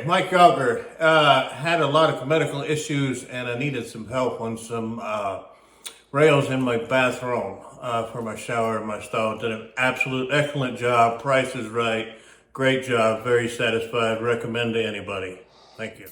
Mike Gallagher. Had a lot of medical issues and I needed some help on some rails in my bathroom for my shower and my stall. Did an absolute excellent job. Price is right. Great job. Very satisfied. Recommend to anybody. Thank you.